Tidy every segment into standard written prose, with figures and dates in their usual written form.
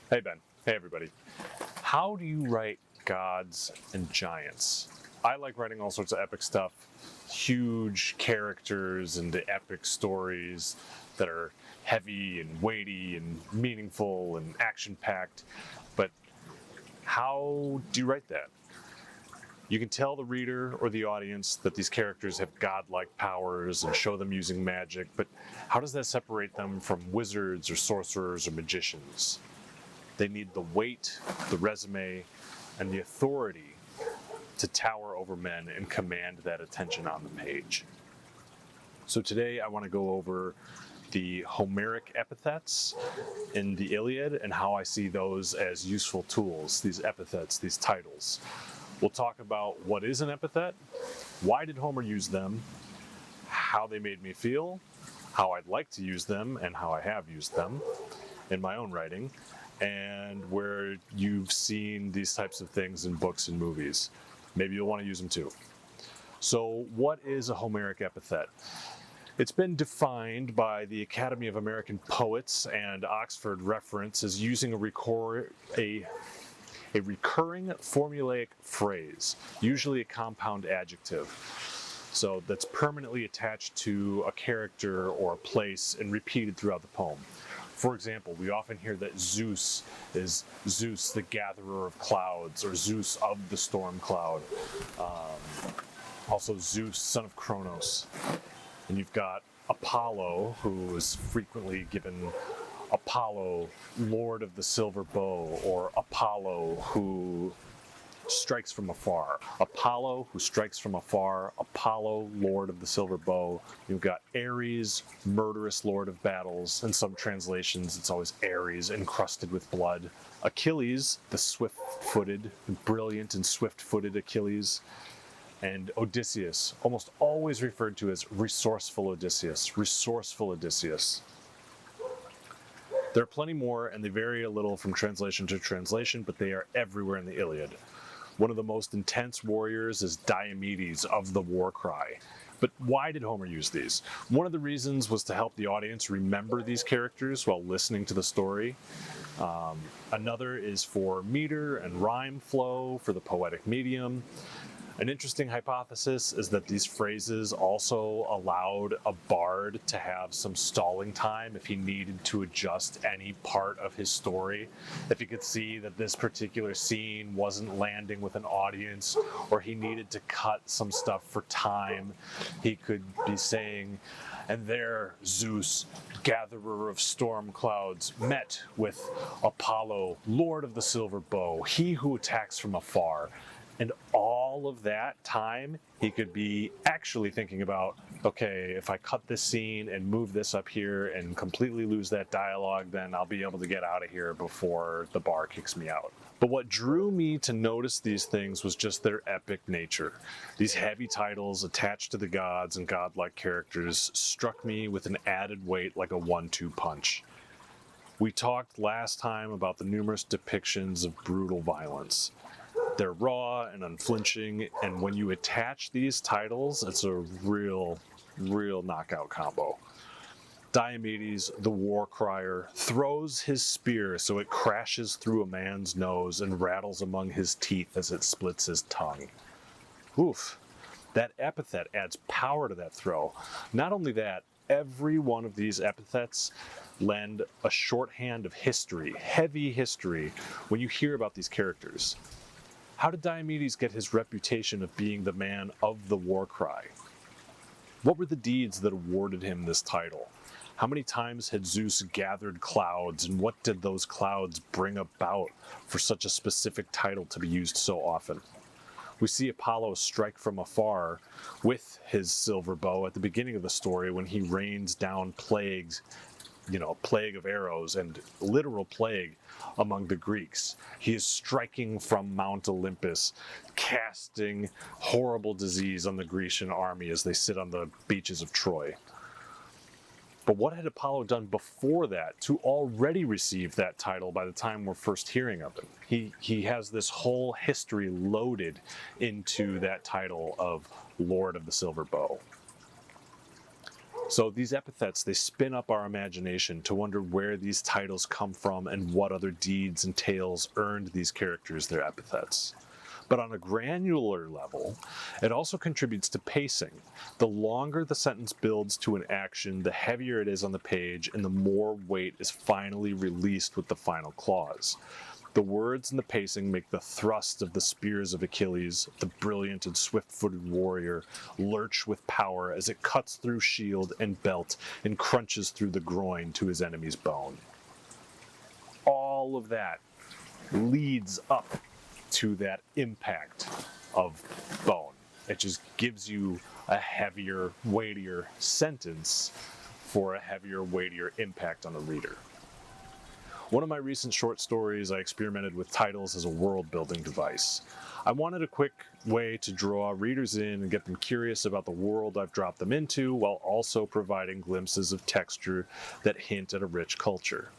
Hey Ben, hey everybody. How do you write gods and giants? I like writing all sorts of epic stuff, huge characters and epic stories that are heavy and weighty and meaningful and action-packed, but how do you write that? You can tell the reader or the audience that these characters have godlike powers and show them using magic, but how does that separate them from wizards or sorcerers or magicians? They need the weight, the resume, and the authority to tower over men and command that attention on the page. So today I want to go over the Homeric Epithets in the Iliad and how I see those as useful tools, these epithets, these titles. We'll talk about what is an epithet, why did Homer use them, how they made me feel, how I'd like to use them, and how I have used them in my own writing, and where you've seen these types of things in books and movies. Maybe you'll want to use them too. So what is a Homeric epithet? It's been defined by the Academy of American Poets and Oxford Reference as using a recurring formulaic phrase, usually a compound adjective. So that's permanently attached to a character or a place and repeated throughout the poem. For example, we often hear that Zeus is Zeus, the gatherer of clouds, or Zeus of the storm cloud. Also Zeus, son of Kronos. And you've got Apollo, who is frequently given Apollo, Lord of the Silver Bow, or Apollo, who strikes from afar. Apollo, who strikes from afar. Apollo, Lord of the Silver Bow. You've got Ares, murderous Lord of Battles. In some translations, it's always Ares, encrusted with blood. Achilles, the swift-footed, brilliant and swift-footed Achilles. And Odysseus, almost always referred to as resourceful Odysseus. Resourceful Odysseus. There are plenty more, and they vary a little from translation to translation, but they are everywhere in the Iliad. One of the most intense warriors is Diomedes of the war cry. But why did Homer use these? One of the reasons was to help the audience remember these characters while listening to the story. Another is for meter and rhyme flow for the poetic medium. An interesting hypothesis is that these phrases also allowed a bard to have some stalling time if he needed to adjust any part of his story. If he could see that this particular scene wasn't landing with an audience, or he needed to cut some stuff for time, he could be saying, "And there Zeus, gatherer of storm clouds, met with Apollo, Lord of the Silver Bow, he who attacks from afar." And all of that time, he could be actually thinking about, okay, if I cut this scene and move this up here and completely lose that dialogue, then I'll be able to get out of here before the bar kicks me out. But what drew me to notice these things was just their epic nature. These heavy titles attached to the gods and godlike characters struck me with an added weight like a 1-2 punch. We talked last time about the numerous depictions of brutal violence. They're raw and unflinching, and when you attach these titles, it's a real knockout combo. Diomedes, the war crier, throws his spear so it crashes through a man's nose and rattles among his teeth as it splits his tongue. Oof. That epithet adds power to that throw. Not only that, every one of these epithets lend a shorthand of history, heavy history, when you hear about these characters. How did Diomedes get his reputation of being the man of the war cry? What were the deeds that awarded him this title? How many times had Zeus gathered clouds, and what did those clouds bring about for such a specific title to be used so often? We see Apollo strike from afar with his silver bow at the beginning of the story when he rains down plagues, plague of arrows and literal plague among the Greeks. He is striking from Mount Olympus, casting horrible disease on the Grecian army as they sit on the beaches of Troy. But what had Apollo done before that to already receive that title by the time we're first hearing of him? He has this whole history loaded into that title of Lord of the Silver Bow. So these epithets, they spin up our imagination to wonder where these titles come from and what other deeds and tales earned these characters their epithets. But on a granular level, it also contributes to pacing. The longer the sentence builds to an action, the heavier it is on the page, and the more weight is finally released with the final clause. The words and the pacing make the thrust of the spears of Achilles, the brilliant and swift-footed warrior, lurch with power as it cuts through shield and belt and crunches through the groin to his enemy's bone. All of that leads up to that impact of bone. It just gives you a heavier, weightier sentence for a heavier, weightier impact on the reader. One of my recent short stories, I experimented with titles as a world-building device. I wanted a quick way to draw readers in and get them curious about the world I've dropped them into, while also providing glimpses of texture that hint at a rich culture.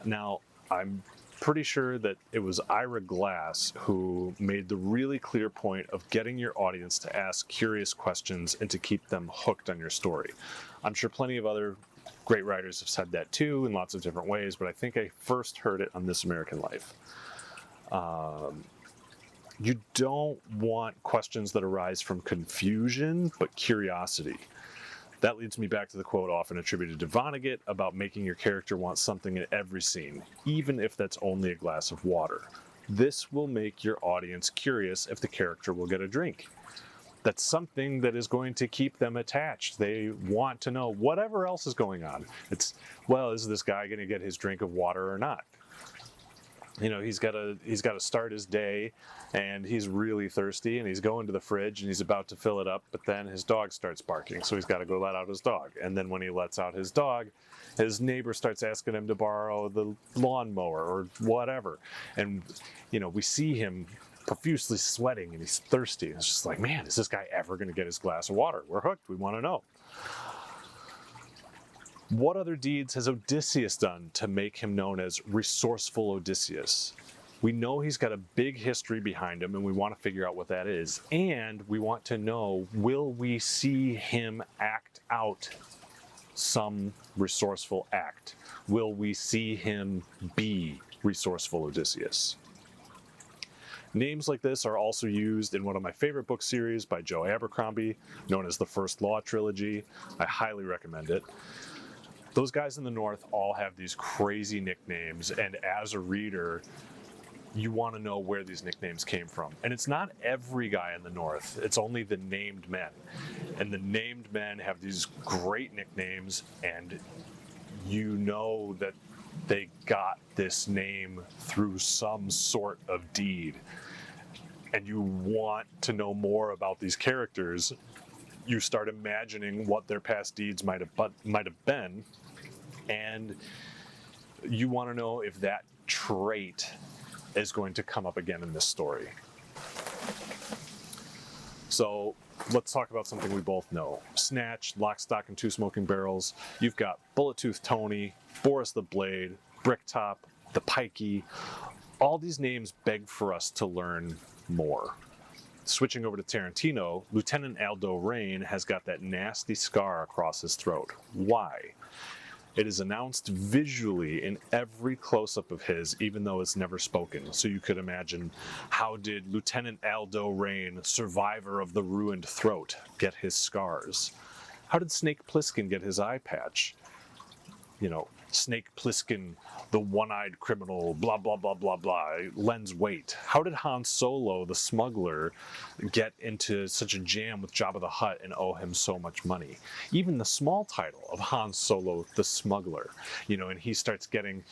Now, I'm pretty sure that it was Ira Glass who made the really clear point of getting your audience to ask curious questions and to keep them hooked on your story. I'm sure plenty of other great writers have said that too in lots of different ways, but I think I first heard it on This American Life. You don't want questions that arise from confusion, but curiosity. That leads me back to the quote often attributed to Vonnegut about making your character want something in every scene, even if that's only a glass of water. This will make your audience curious if the character will get a drink. That's something that is going to keep them attached. They want to know whatever else is going on. It's, well, is this guy going to get his drink of water or not? You know, he's got to start his day, and he's really thirsty, and he's going to the fridge, and he's about to fill it up, but then his dog starts barking, so he's got to go let out his dog. And then when he lets out his dog, his neighbor starts asking him to borrow the lawnmower or whatever. And, you know, we see him profusely sweating, and he's thirsty. It's just like, man, is this guy ever going to get his glass of water? We're hooked. We want to know. What other deeds has Odysseus done to make him known as resourceful Odysseus? We know he's got a big history behind him, and we want to figure out what that is. And we want to know, will we see him act out some resourceful act? Will we see him be resourceful Odysseus? Names like this are also used in one of my favorite book series by Joe Abercrombie, known as the First Law Trilogy. I highly recommend it. Those guys in the North all have these crazy nicknames, and as a reader, you want to know where these nicknames came from. And it's not every guy in the North, it's only the named men. And the named men have these great nicknames, and you know that they got this name through some sort of deed. And you want to know more about these characters. You start imagining what their past deeds might have been, and you want to know if that trait is going to come up again in this story. So let's talk about something we both know. Snatch, Lock, Stock, and Two Smoking Barrels. You've got Bullet-Tooth Tony, Boris the Blade, Bricktop, the Pikey. All these names beg for us to learn more. Switching over to Tarantino, Lieutenant Aldo Raine has got that nasty scar across his throat. Why? It is announced visually in every close-up of his, even though it's never spoken. So you could imagine, how did Lieutenant Aldo Raine, survivor of the ruined throat, get his scars? How did Snake Plissken get his eye patch? You know, Snake Plissken, the one-eyed criminal, blah, blah, blah, blah, blah, lends weight. How did Han Solo, the smuggler, get into such a jam with Jabba the Hutt and owe him so much money? Even the small title of Han Solo, the smuggler, you know, and he starts getting,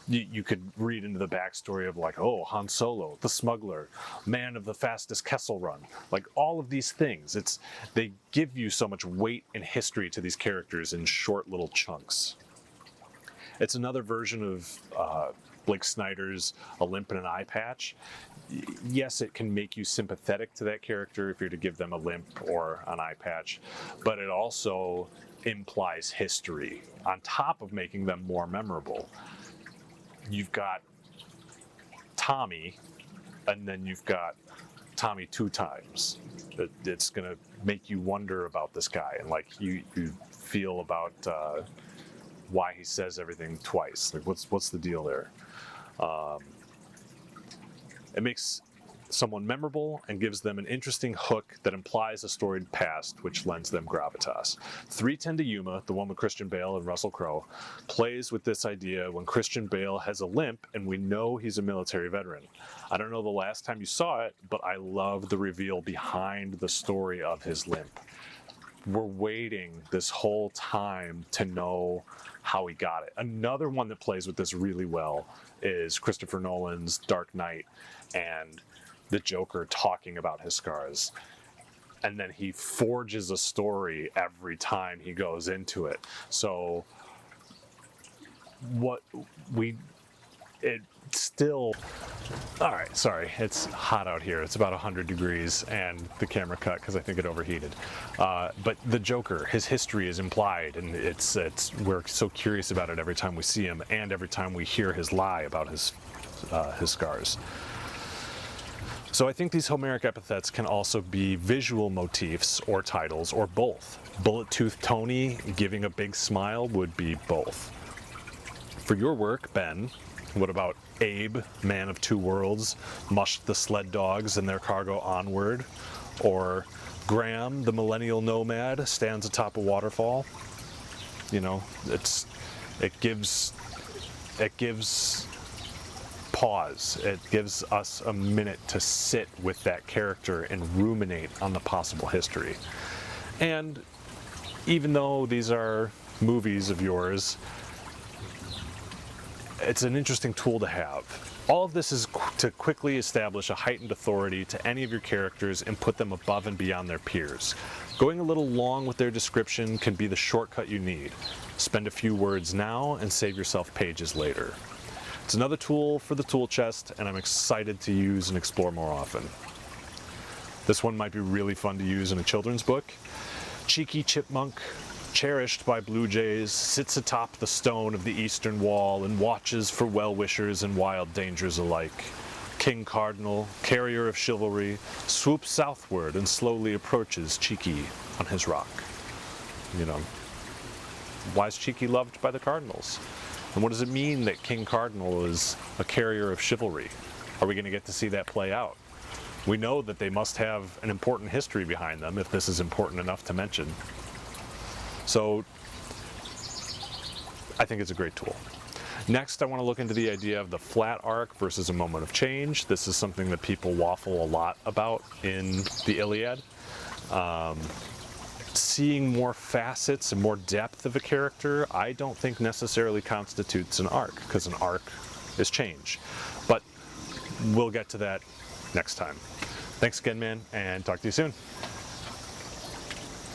you could read into the backstory of like, oh, Han Solo, the smuggler, man of the fastest Kessel Run. Like all of these things, they give you so much weight and history to these characters in short little chunks. It's another version of Blake Snyder's A Limp and an Eye Patch. Yes, it can make you sympathetic to that character if you're to give them a limp or an eye patch, but it also implies history on top of making them more memorable. You've got Tommy, and then you've got Tommy two times. It's going to make you wonder about this guy, and like you feel about why he says everything twice. Like, what's the deal there? It makes someone memorable and gives them an interesting hook that implies a storied past, which lends them gravitas. 310 to Yuma, the one with Christian Bale and Russell Crowe, plays with this idea when Christian Bale has a limp and we know he's a military veteran. I don't know the last time you saw it, but I love the reveal behind the story of his limp. We're waiting this whole time to know how he got it. Another one that plays with this really well is Christopher Nolan's Dark Knight and the Joker talking about his scars. And then he forges a story every time he goes into it. So all right, sorry, it's hot out here. It's about 100 degrees and the camera cut because I think it overheated. But the Joker, his history is implied, and we're so curious about it every time we see him and every time we hear his lie about his scars. So I think these Homeric epithets can also be visual motifs or titles or both. Bullet-toothed Tony giving a big smile would be both. For your work, Ben, what about Abe, man of two worlds, mushed the sled dogs and their cargo onward? Or Graham, the millennial nomad, stands atop a waterfall? You know, it gives pause. It gives us a minute to sit with that character and ruminate on the possible history. And even though these are movies of yours, it's an interesting tool to have. All of this is to quickly establish a heightened authority to any of your characters and put them above and beyond their peers. Going a little long with their description can be the shortcut you need. Spend a few words now and save yourself pages later. It's another tool for the tool chest, and I'm excited to use and explore more often. This one might be really fun to use in a children's book. Cheeky chipmunk, cherished by blue jays, sits atop the stone of the eastern wall and watches for well-wishers and wild dangers alike. King Cardinal, carrier of chivalry, swoops southward and slowly approaches Cheeky on his rock. You know, why is Cheeky loved by the cardinals? And what does it mean that King Cardinal is a carrier of chivalry? Are we going to get to see that play out? We know that they must have an important history behind them if this is important enough to mention. So I think it's a great tool. Next, I want to look into the idea of the flat arc versus a moment of change. This is something that people waffle a lot about in the Iliad. Seeing more facets and more depth of a character, I don't think necessarily constitutes an arc, because an arc is change. But we'll get to that next time. Thanks again, man, and talk to you soon.